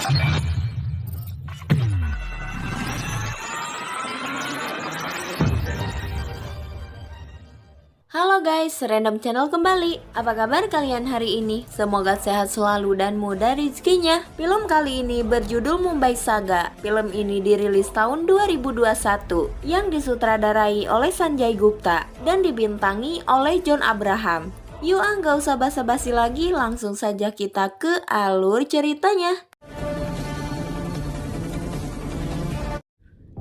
Halo guys, Random Channel kembali. Apa kabar kalian hari ini? Semoga sehat selalu dan mudah rezekinya. Film kali ini berjudul Mumbai Saga. Film ini dirilis tahun 2021 yang disutradarai oleh Sanjay Gupta dan dibintangi oleh John Abraham. Yuk gak usah basa-basi lagi, langsung saja kita ke alur ceritanya.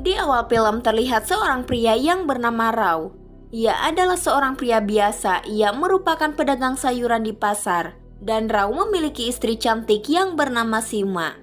Di awal film terlihat seorang pria yang bernama Rao. Ia adalah seorang pria biasa, ia merupakan pedagang sayuran di pasar. Dan Rao memiliki istri cantik yang bernama Sima.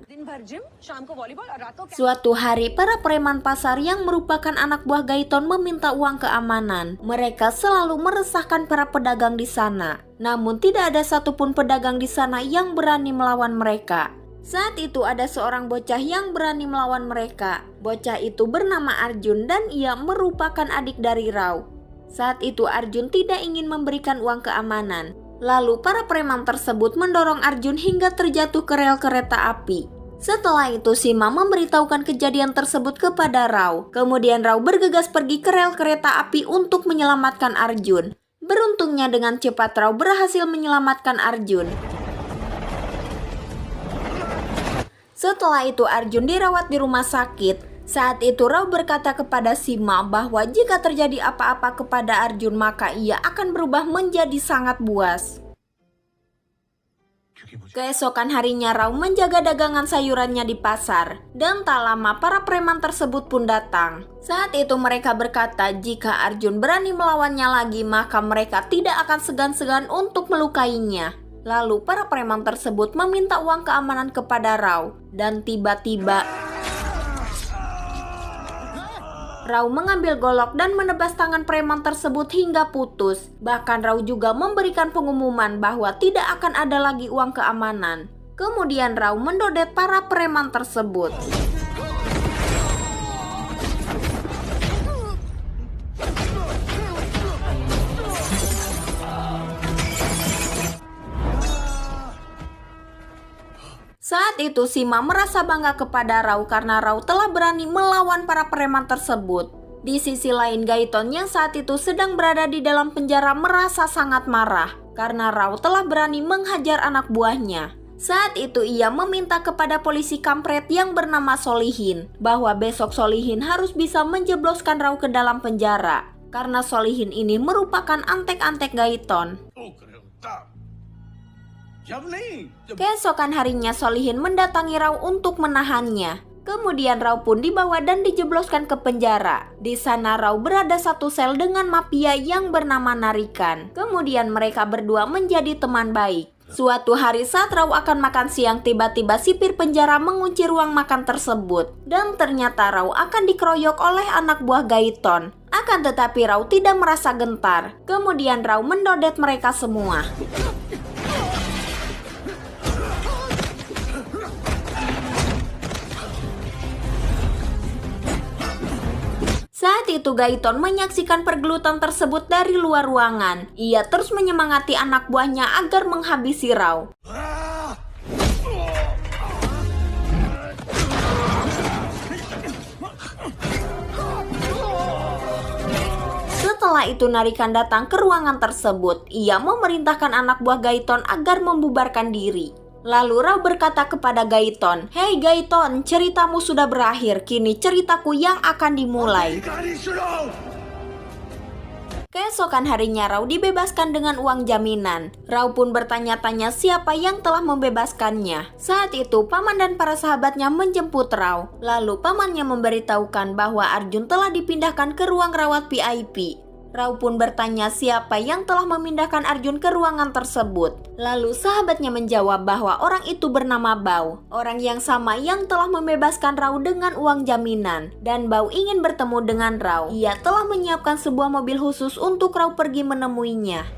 Suatu hari, para preman pasar yang merupakan anak buah Gaiton meminta uang keamanan. Mereka selalu meresahkan para pedagang di sana. Namun tidak ada satupun pedagang di sana yang berani melawan mereka. Saat itu ada seorang bocah yang berani melawan mereka. Bocah itu bernama Arjun dan ia merupakan adik dari Rao. Saat itu Arjun tidak ingin memberikan uang keamanan. Lalu para preman tersebut mendorong Arjun hingga terjatuh ke rel kereta api. Setelah itu Sima memberitahukan kejadian tersebut kepada Rao. Kemudian Rao bergegas pergi ke rel kereta api untuk menyelamatkan Arjun. Beruntungnya dengan cepat Rao berhasil menyelamatkan Arjun. Setelah itu Arjun dirawat di rumah sakit. Saat itu Rao berkata kepada Sima bahwa jika terjadi apa-apa kepada Arjun maka ia akan berubah menjadi sangat buas. Keesokan harinya Rao menjaga dagangan sayurannya di pasar. Dan tak lama para preman tersebut pun datang. Saat itu mereka berkata jika Arjun berani melawannya lagi maka mereka tidak akan segan-segan untuk melukainya. Lalu para preman tersebut meminta uang keamanan kepada Rao. Dan tiba-tiba Rao mengambil golok dan menebas tangan preman tersebut hingga putus. Bahkan Rao juga memberikan pengumuman bahwa tidak akan ada lagi uang keamanan. Kemudian Rao mendodet para preman tersebut. Saat itu Sima merasa bangga kepada Rao karena Rao telah berani melawan para preman tersebut. Di sisi lain Gaiton yang saat itu sedang berada di dalam penjara merasa sangat marah karena Rao telah berani menghajar anak buahnya. Saat itu ia meminta kepada polisi kampret yang bernama Solihin bahwa besok Solihin harus bisa menjebloskan Rao ke dalam penjara karena Solihin ini merupakan antek-antek Gaiton. Keesokan harinya Solihin mendatangi Rao untuk menahannya. Kemudian Rao pun dibawa dan dijebloskan ke penjara. Di sana Rao berada satu sel dengan mafia yang bernama Narikan. Kemudian mereka berdua menjadi teman baik. Suatu hari saat Rao akan makan siang, tiba-tiba sipir penjara mengunci ruang makan tersebut. Dan ternyata Rao akan dikeroyok oleh anak buah Gaiton. Akan tetapi Rao tidak merasa gentar. Kemudian Rao mendodet mereka semua. Saat itu Gaiton menyaksikan pergelutan tersebut dari luar ruangan. Ia terus menyemangati anak buahnya agar menghabisi Rao. Setelah itu Narikan datang ke ruangan tersebut. Ia memerintahkan anak buah Gaiton agar membubarkan diri. Lalu Rao berkata kepada Gaiton, "Hei Gaiton, ceritamu sudah berakhir, kini ceritaku yang akan dimulai." Keesokan harinya Rao dibebaskan dengan uang jaminan. Rao pun bertanya-tanya siapa yang telah membebaskannya. Saat itu paman dan para sahabatnya menjemput Rao. Lalu pamannya memberitahukan bahwa Arjun telah dipindahkan ke ruang rawat VIP. Rao pun bertanya siapa yang telah memindahkan Arjun ke ruangan tersebut. Lalu sahabatnya menjawab bahwa orang itu bernama Bao, orang yang sama yang telah membebaskan Rao dengan uang jaminan. Dan Bao ingin bertemu dengan Rao. Ia telah menyiapkan sebuah mobil khusus untuk Rao pergi menemuinya.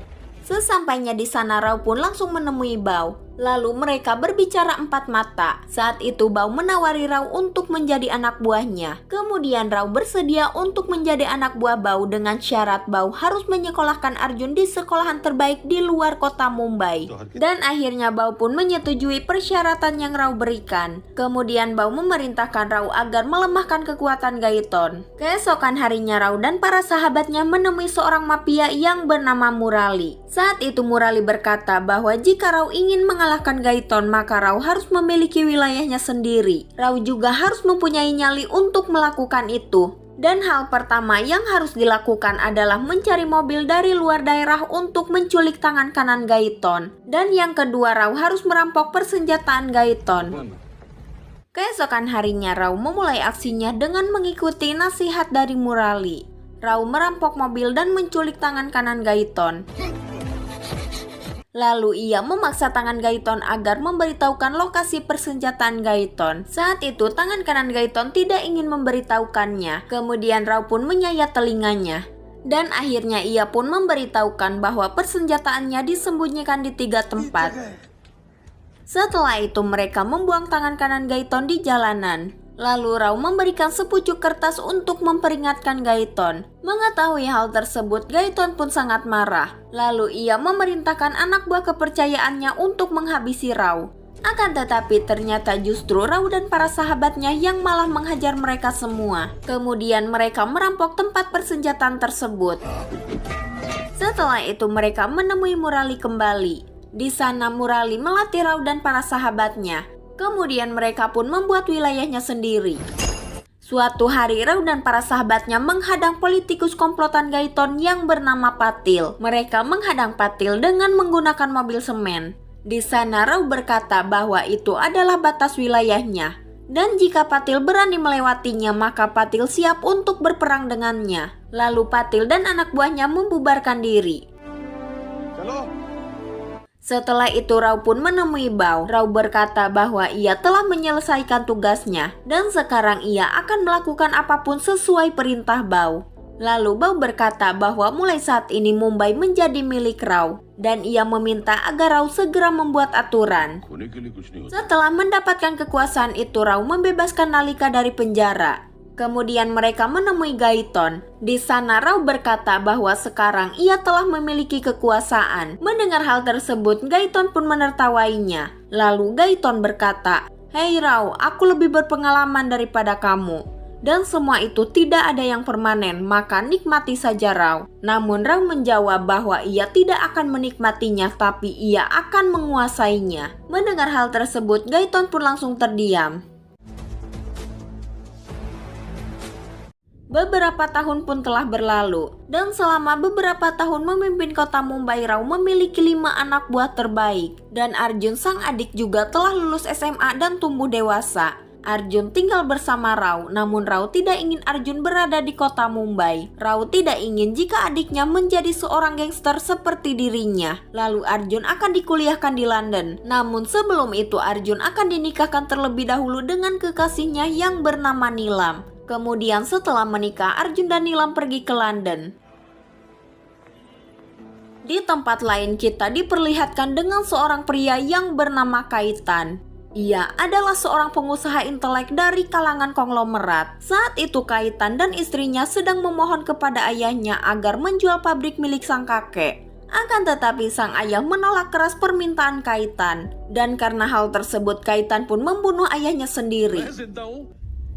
Sesampainya di sana Rao pun langsung menemui Bao. Lalu mereka berbicara empat mata. Saat itu Bao menawari Rao untuk menjadi anak buahnya. Kemudian Rao bersedia untuk menjadi anak buah Bao dengan syarat Bao harus menyekolahkan Arjun di sekolahan terbaik di luar kota Mumbai. Dan akhirnya Bao pun menyetujui persyaratan yang Rao berikan. Kemudian Bao memerintahkan Rao agar melemahkan kekuatan Gaiton. Keesokan harinya Rao dan para sahabatnya menemui seorang mafia yang bernama Murali. Saat itu Murali berkata bahwa jika Rao ingin mengalahkan Gaiton, maka Rao harus memiliki wilayahnya sendiri. Rao juga harus mempunyai nyali untuk melakukan itu. Dan hal pertama yang harus dilakukan adalah mencari mobil dari luar daerah untuk menculik tangan kanan Gaiton. Dan yang kedua, Rao harus merampok persenjataan Gaiton. Keesokan harinya Rao memulai aksinya dengan mengikuti nasihat dari Murali. Rao merampok mobil dan menculik tangan kanan Gaiton. Lalu ia memaksa tangan Gaiton agar memberitahukan lokasi persenjataan Gaiton. Saat itu tangan kanan Gaiton tidak ingin memberitahukannya. Kemudian Rao pun menyayat telinganya. Dan akhirnya ia pun memberitahukan bahwa persenjataannya disembunyikan di 3 tempat. Setelah itu mereka membuang tangan kanan Gaiton di jalanan. Lalu Rao memberikan sepucuk kertas untuk memperingatkan Gaiton. Mengetahui hal tersebut, Gaiton pun sangat marah. Lalu ia memerintahkan anak buah kepercayaannya untuk menghabisi Rao. Akan tetapi ternyata justru Rao dan para sahabatnya yang malah menghajar mereka semua. Kemudian mereka merampok tempat persenjataan tersebut. Setelah itu mereka menemui Murali kembali. Di sana Murali melatih Rao dan para sahabatnya. Kemudian mereka pun membuat wilayahnya sendiri. Suatu hari Rao dan para sahabatnya menghadang politikus komplotan Gaiton yang bernama Patil. Mereka menghadang Patil dengan menggunakan mobil semen. Di sana Rao berkata bahwa itu adalah batas wilayahnya. Dan jika Patil berani melewatinya, maka Patil siap untuk berperang dengannya. Lalu Patil dan anak buahnya membubarkan diri. Setelah itu Rao pun menemui Bao. Rao berkata bahwa ia telah menyelesaikan tugasnya dan sekarang ia akan melakukan apapun sesuai perintah Bao. Lalu Bao berkata bahwa mulai saat ini Mumbai menjadi milik Rao dan ia meminta agar Rao segera membuat aturan. Setelah mendapatkan kekuasaan itu, Rao membebaskan Nalika dari penjara. Kemudian mereka menemui Gaiton. Di sana Rao berkata bahwa sekarang ia telah memiliki kekuasaan. Mendengar hal tersebut, Gaiton pun menertawainya. Lalu Gaiton berkata, "Hei Rao, aku lebih berpengalaman daripada kamu. Dan semua itu tidak ada yang permanen, maka nikmati saja Rao." Namun Rao menjawab bahwa ia tidak akan menikmatinya, tapi ia akan menguasainya. Mendengar hal tersebut, Gaiton pun langsung terdiam. Beberapa tahun pun telah berlalu, dan selama beberapa tahun memimpin kota Mumbai, Rao memiliki 5 anak buah terbaik. Dan Arjun sang adik juga telah lulus SMA dan tumbuh dewasa. Arjun tinggal bersama Rao, namun Rao tidak ingin Arjun berada di kota Mumbai. Rao tidak ingin jika adiknya menjadi seorang gangster seperti dirinya. Lalu Arjun akan dikuliahkan di London. Namun sebelum itu Arjun akan dinikahkan terlebih dahulu dengan kekasihnya yang bernama Nilam. Kemudian setelah menikah, Arjun dan Nilam pergi ke London. Di tempat lain kita diperlihatkan dengan seorang pria yang bernama Kaitan. Ia adalah seorang pengusaha intelek dari kalangan konglomerat. Saat itu Kaitan dan istrinya sedang memohon kepada ayahnya agar menjual pabrik milik sang kakek. Akan tetapi sang ayah menolak keras permintaan Kaitan. Dan karena hal tersebut Kaitan pun membunuh ayahnya sendiri.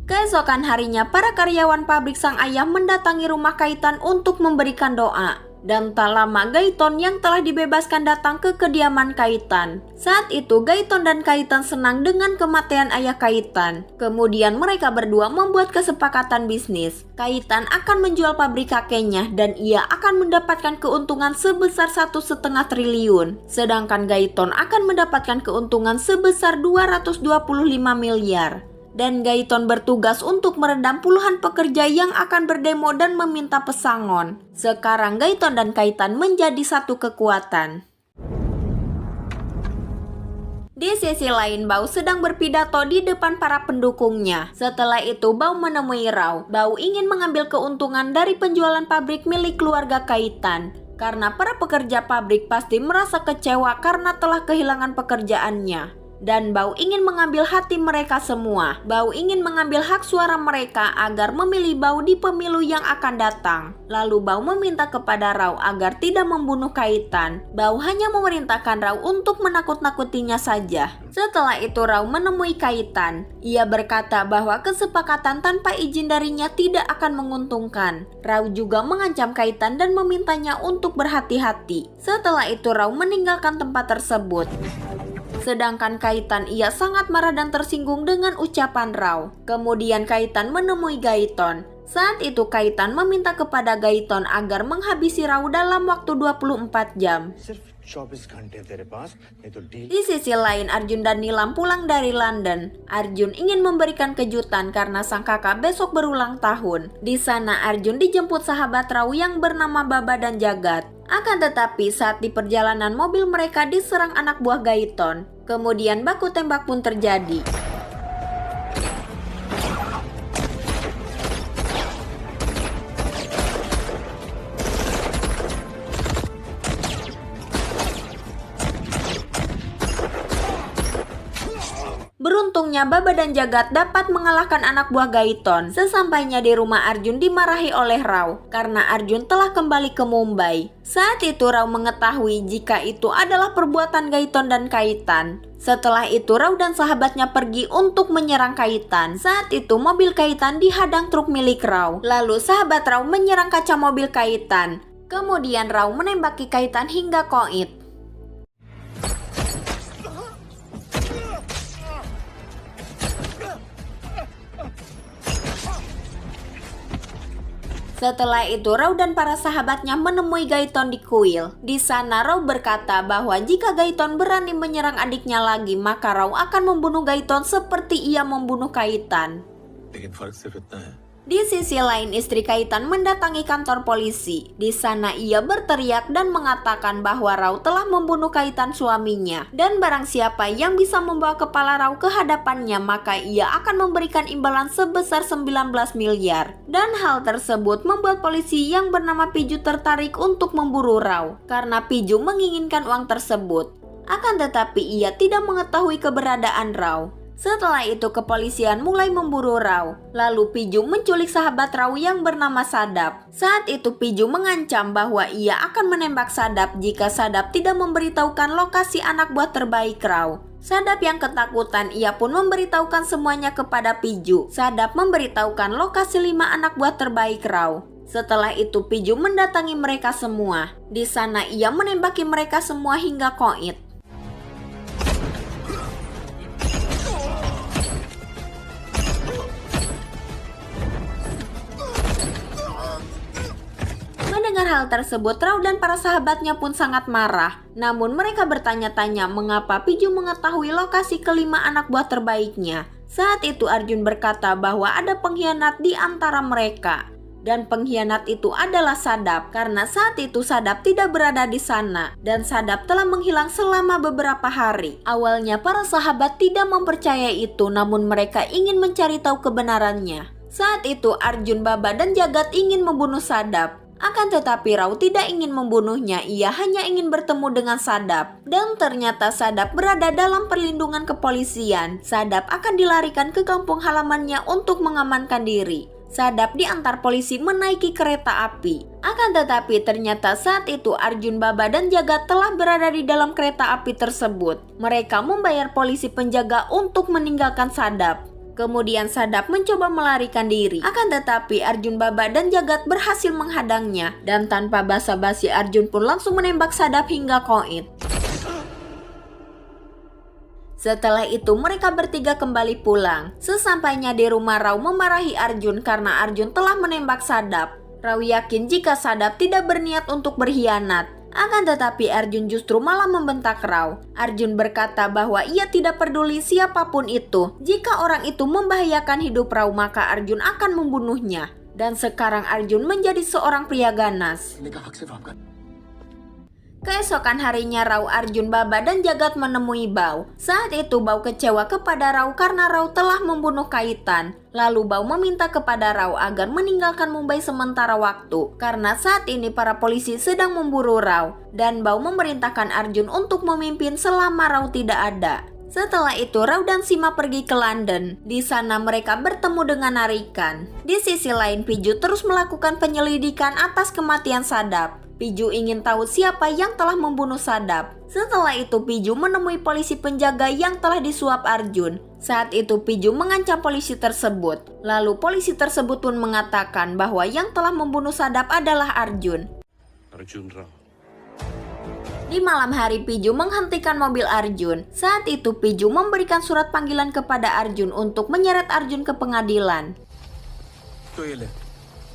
Keesokan harinya, para karyawan pabrik sang ayah mendatangi rumah Kaitan untuk memberikan doa. Dan tak lama Gaiton yang telah dibebaskan datang ke kediaman Kaitan. Saat itu Gaiton dan Kaitan senang dengan kematian ayah Kaitan. Kemudian mereka berdua membuat kesepakatan bisnis. Kaitan akan menjual pabrik kakeknya dan ia akan mendapatkan keuntungan sebesar 1,5 triliun. Sedangkan Gaiton akan mendapatkan keuntungan sebesar 225 miliar. Dan Gaiton bertugas untuk meredam puluhan pekerja yang akan berdemo dan meminta pesangon. Sekarang Gaiton dan Kaitan menjadi satu kekuatan. Di sisi lain, Bao sedang berpidato di depan para pendukungnya. Setelah itu Bao menemui Rao. Bao ingin mengambil keuntungan dari penjualan pabrik milik keluarga Kaitan. karena para pekerja pabrik pasti merasa kecewa karena telah kehilangan pekerjaannya. Dan Bao ingin mengambil hati mereka semua. Bao ingin mengambil hak suara mereka agar memilih Bao di pemilu yang akan datang. Lalu Bao meminta kepada Rao agar tidak membunuh Kaitan. Bao hanya memerintahkan Rao untuk menakut-nakutinya saja. Setelah itu Rao menemui Kaitan. Ia berkata bahwa kesepakatan tanpa izin darinya tidak akan menguntungkan. Rao juga mengancam Kaitan dan memintanya untuk berhati-hati. Setelah itu Rao meninggalkan tempat tersebut. Sedangkan Kaitan ia sangat marah dan tersinggung dengan ucapan Rao. Kemudian Kaitan menemui Gaiton. Saat itu Kaitan meminta kepada Gaiton agar menghabisi Rao dalam waktu 24 jam. Di sisi lain, Arjun dan Nilam pulang dari London. Arjun ingin memberikan kejutan karena sang kakak besok berulang tahun. Di sana Arjun dijemput sahabat Rao yang bernama Baba dan Jagat. Akan tetapi saat di perjalanan mobil mereka diserang anak buah Gaiton. Kemudian baku tembak pun terjadi. Beruntungnya Baba dan Jagat dapat mengalahkan anak buah Gaiton. Sesampainya di rumah Arjun dimarahi oleh Rao karena Arjun telah kembali ke Mumbai. Saat itu Rao mengetahui jika itu adalah perbuatan Gaiton dan Kaitan. Setelah itu Rao dan sahabatnya pergi untuk menyerang Kaitan. Saat itu mobil Kaitan dihadang truk milik Rao. Lalu sahabat Rao menyerang kaca mobil Kaitan. Kemudian Rao menembaki Kaitan hingga koit. Setelah itu Rao dan para sahabatnya menemui Gaiton di kuil. Di sana Rao berkata bahwa jika Gaiton berani menyerang adiknya lagi, maka Rao akan membunuh Gaiton seperti ia membunuh Kaitan. Di sisi lain, istri Kaitan mendatangi kantor polisi. Di sana ia berteriak dan mengatakan bahwa Rao telah membunuh Kaitan suaminya. Dan barang siapa yang bisa membawa kepala Rao ke hadapannya, maka ia akan memberikan imbalan sebesar 19 miliar. Dan hal tersebut membuat polisi yang bernama Piju tertarik untuk memburu Rao. Karena Piju menginginkan uang tersebut. Akan tetapi ia tidak mengetahui keberadaan Rao. Setelah itu kepolisian mulai memburu Rao. Lalu Piju menculik sahabat Rao yang bernama Sadap. Saat itu Piju mengancam bahwa ia akan menembak Sadap jika Sadap tidak memberitahukan lokasi anak buah terbaik Rao. Sadap yang ketakutan, ia pun memberitahukan semuanya kepada Piju. Sadap memberitahukan lokasi 5 anak buah terbaik Rao. Setelah itu Piju mendatangi mereka semua. Di sana ia menembaki mereka semua hingga koit. Mendengar hal tersebut, Rao dan para sahabatnya pun sangat marah. Namun mereka bertanya-tanya mengapa Piju mengetahui lokasi kelima anak buah terbaiknya. Saat itu Arjun berkata bahwa ada pengkhianat di antara mereka. Dan pengkhianat itu adalah Sadap, karena saat itu Sadap tidak berada di sana. Dan Sadap telah menghilang selama beberapa hari. Awalnya para sahabat tidak mempercayai itu, namun mereka ingin mencari tahu kebenarannya. Saat itu Arjun, Baba, dan Jagat ingin membunuh Sadap. Akan tetapi Rao tidak ingin membunuhnya, ia hanya ingin bertemu dengan Sadap. Dan ternyata Sadap berada dalam perlindungan kepolisian. Sadap akan dilarikan ke kampung halamannya untuk mengamankan diri. Sadap diantar polisi menaiki kereta api. Akan tetapi ternyata saat itu Arjun, Baba, dan Jagat telah berada di dalam kereta api tersebut. Mereka membayar polisi penjaga untuk meninggalkan Sadap. Kemudian Sadap mencoba melarikan diri. Akan tetapi Arjun, Baba, dan Jagat berhasil menghadangnya. Dan tanpa basa-basi Arjun pun langsung menembak Sadap hingga koit. Setelah itu mereka bertiga kembali pulang. Sesampainya di rumah, Rao memarahi Arjun karena Arjun telah menembak Sadap. Rao yakin jika Sadap tidak berniat untuk berkhianat. Akan tetapi Arjun justru malah membentak Rao. Arjun berkata bahwa ia tidak peduli siapapun itu. Jika orang itu membahayakan hidup Rao, maka Arjun akan membunuhnya. Dan sekarang Arjun menjadi seorang pria ganas. Keesokan harinya Rao, Arjun, Baba, dan Jagat menemui Bao. Saat itu Bao kecewa kepada Rao karena Rao telah membunuh Kaitan. Lalu Bao meminta kepada Rao agar meninggalkan Mumbai sementara waktu karena saat ini para polisi sedang memburu Rao. Dan Bao memerintahkan Arjun untuk memimpin selama Rao tidak ada. Setelah itu Rao dan Sima pergi ke London. Di sana mereka bertemu dengan Narikan. Di sisi lain Piju terus melakukan penyelidikan atas kematian Sadap. Piju ingin tahu siapa yang telah membunuh Sadap. Setelah itu Piju menemui polisi penjaga yang telah disuap Arjun. Saat itu Piju mengancam polisi tersebut. Lalu polisi tersebut pun mengatakan bahwa yang telah membunuh Sadap adalah Arjun. Arjun Rao. Di malam hari Piju menghentikan mobil Arjun. Saat itu Piju memberikan surat panggilan kepada Arjun untuk menyeret Arjun ke pengadilan.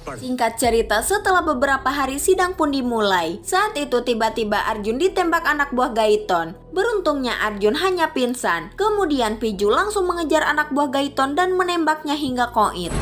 Singkat cerita, setelah beberapa hari sidang pun dimulai. Saat itu tiba-tiba Arjun ditembak anak buah Gaiton. Beruntungnya Arjun hanya pingsan. Kemudian Piju langsung mengejar anak buah Gaiton dan menembaknya hingga koit.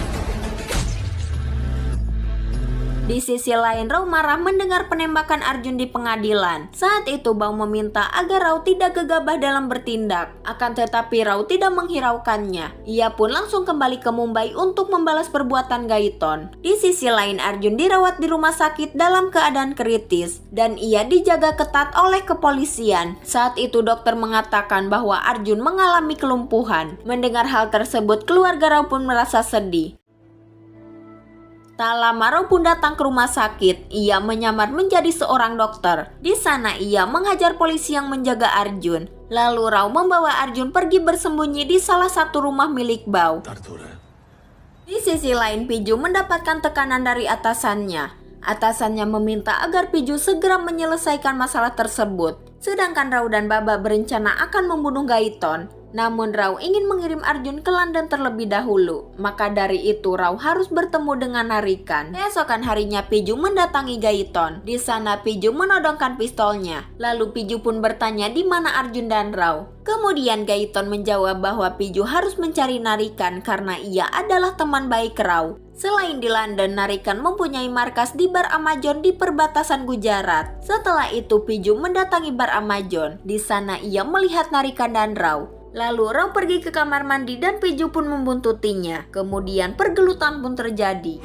Di sisi lain Rao marah mendengar penembakan Arjun di pengadilan. Saat itu Bao meminta agar Rao tidak gegabah dalam bertindak. Akan tetapi Rao tidak menghiraukannya. Ia pun langsung kembali ke Mumbai untuk membalas perbuatan Gaiton. Di sisi lain Arjun dirawat di rumah sakit dalam keadaan kritis. Dan ia dijaga ketat oleh kepolisian. Saat itu dokter mengatakan bahwa Arjun mengalami kelumpuhan. Mendengar hal tersebut keluarga Rao pun merasa sedih. Tak lama Rao pun datang ke rumah sakit. Ia menyamar menjadi seorang dokter. Di sana ia menghajar polisi yang menjaga Arjun. Lalu Rao membawa Arjun pergi bersembunyi di salah satu rumah milik Bao. Di sisi lain Piju mendapatkan tekanan dari atasannya. Atasannya meminta agar Piju segera menyelesaikan masalah tersebut. Sedangkan Rao dan Baba berencana akan membunuh Gaiton. Namun Rao ingin mengirim Arjun ke London terlebih dahulu. Maka dari itu Rao harus bertemu dengan Narikan. Keesokan harinya Piju mendatangi Gaiton. Di sana Piju menodongkan pistolnya. Lalu Piju pun bertanya di mana Arjun dan Rao. Kemudian Gaiton menjawab bahwa Piju harus mencari Narikan karena ia adalah teman baik Rao. Selain di London, Narikan mempunyai markas di Bar Amazon di perbatasan Gujarat. Setelah itu Piju mendatangi Bar Amazon. Di sana ia melihat Narikan dan Rao. Lalu Rao pergi ke kamar mandi dan Piju pun membuntutinya. Kemudian pergelutan pun terjadi.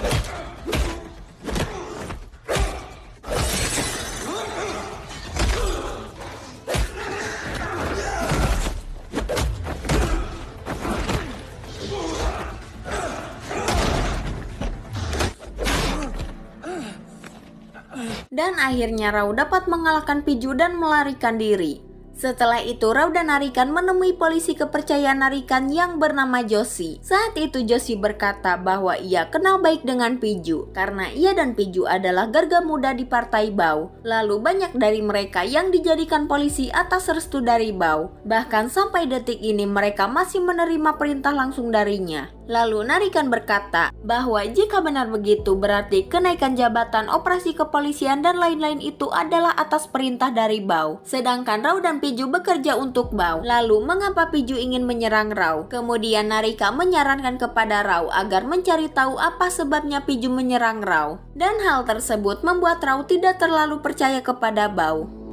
Dan akhirnya Rao dapat mengalahkan Piju dan melarikan diri. Setelah itu Rao dan Narikan menemui polisi kepercayaan Narikan yang bernama Joshi. Saat itu Joshi berkata bahwa ia kenal baik dengan Piju karena ia dan Piju adalah garga muda di partai Bao. Lalu banyak dari mereka yang dijadikan polisi atas restu dari Bao. Bahkan sampai detik ini mereka masih menerima perintah langsung darinya. Lalu Narikan berkata bahwa jika benar begitu berarti kenaikan jabatan operasi kepolisian dan lain-lain itu adalah atas perintah dari Bao. Sedangkan Rao dan Piju bekerja untuk Bao. Lalu mengapa Piju ingin menyerang Rao? Kemudian Narika menyarankan kepada Rao agar mencari tahu apa sebabnya Piju menyerang Rao. Dan hal tersebut membuat Rao tidak terlalu percaya kepada Bao.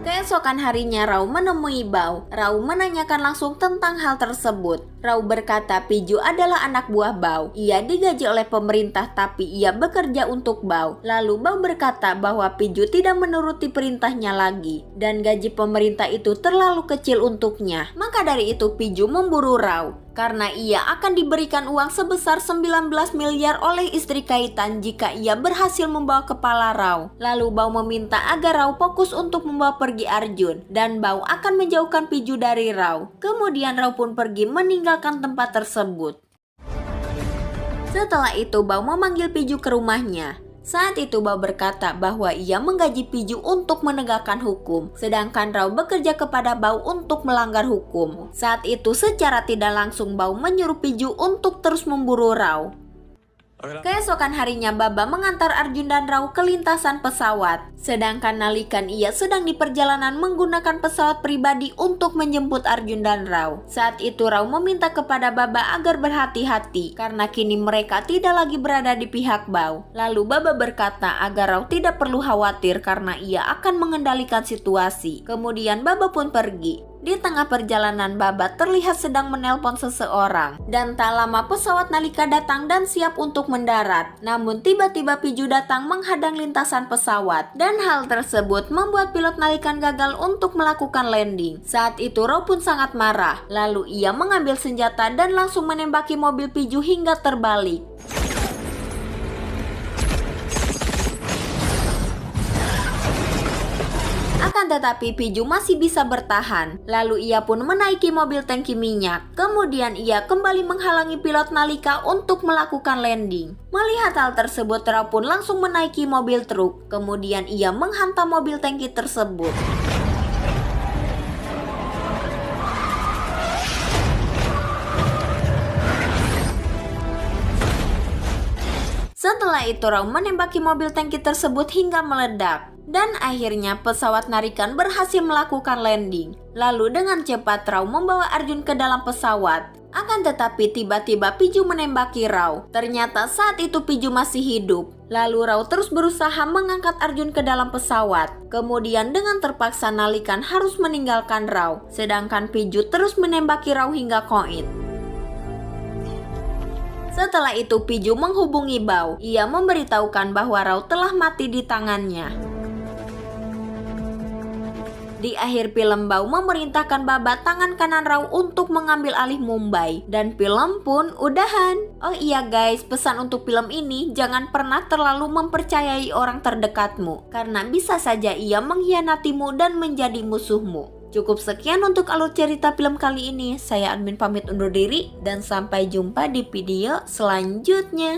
Keesokan harinya Rao menemui Bao. Rao menanyakan langsung tentang hal tersebut. Rao berkata Piju adalah anak buah Bao. Ia digaji oleh pemerintah tapi ia bekerja untuk Bao. Lalu Bao berkata bahwa Piju tidak menuruti perintahnya lagi. Dan gaji pemerintah itu terlalu kecil untuknya. Maka dari itu Piju memburu Rao. Karena ia akan diberikan uang sebesar 19 miliar oleh istri Kaitan jika ia berhasil membawa kepala Rao. Lalu Bao meminta agar Rao fokus untuk membawa pergi Arjun. Dan Bao akan menjauhkan Piju dari Rao. Kemudian Rao pun pergi meninggalkan tempat tersebut. Setelah itu Bao memanggil Piju ke rumahnya. Saat itu Bao berkata bahwa ia menggaji Piju untuk menegakkan hukum, sedangkan Rao bekerja kepada Bao untuk melanggar hukum. Saat itu secara tidak langsung Bao menyuruh Piju untuk terus memburu Rao. Keesokan harinya Baba mengantar Arjun dan Rao ke lintasan pesawat. Sedangkan nalikan ia sedang di perjalanan menggunakan pesawat pribadi untuk menjemput Arjun dan Rao. Saat itu Rao meminta kepada Baba agar berhati-hati karena kini mereka tidak lagi berada di pihak Bao. Lalu Baba berkata agar Rao tidak perlu khawatir karena ia akan mengendalikan situasi. Kemudian Baba pun pergi. Di tengah perjalanan Baba terlihat sedang menelpon seseorang. Dan tak lama pesawat Nalika datang dan siap untuk mendarat. Namun tiba-tiba Piju datang menghadang lintasan pesawat. Dan hal tersebut membuat pilot Nalikan gagal untuk melakukan landing. Saat itu Rao pun sangat marah. Lalu ia mengambil senjata dan langsung menembaki mobil Piju hingga terbalik. Akan tetapi Piju masih bisa bertahan. Lalu ia pun menaiki mobil tangki minyak. Kemudian ia kembali menghalangi pilot Nalika untuk melakukan landing. Melihat hal tersebut, Rao pun langsung menaiki mobil truk. Kemudian ia menghantam mobil tangki tersebut. Setelah itu Rao menembaki mobil tangki tersebut hingga meledak. Dan akhirnya pesawat Narikan berhasil melakukan landing. Lalu dengan cepat Rao membawa Arjun ke dalam pesawat. Akan tetapi tiba-tiba Piju menembaki Rao. Ternyata saat itu Piju masih hidup. Lalu Rao terus berusaha mengangkat Arjun ke dalam pesawat. Kemudian dengan terpaksa Nalikan harus meninggalkan Rao. Sedangkan Piju terus menembaki Rao hingga koit. Setelah itu Piju menghubungi Bao. Ia memberitahukan bahwa Rao telah mati di tangannya. Di akhir film Bao memerintahkan Baba tangan kanan Rao untuk mengambil alih Mumbai. Dan film pun udahan. Oh iya guys, pesan untuk film ini, jangan pernah terlalu mempercayai orang terdekatmu. Karena bisa saja ia mengkhianatimu dan menjadi musuhmu. Cukup sekian untuk alur cerita film kali ini. Saya Admin pamit undur diri dan sampai jumpa di video selanjutnya.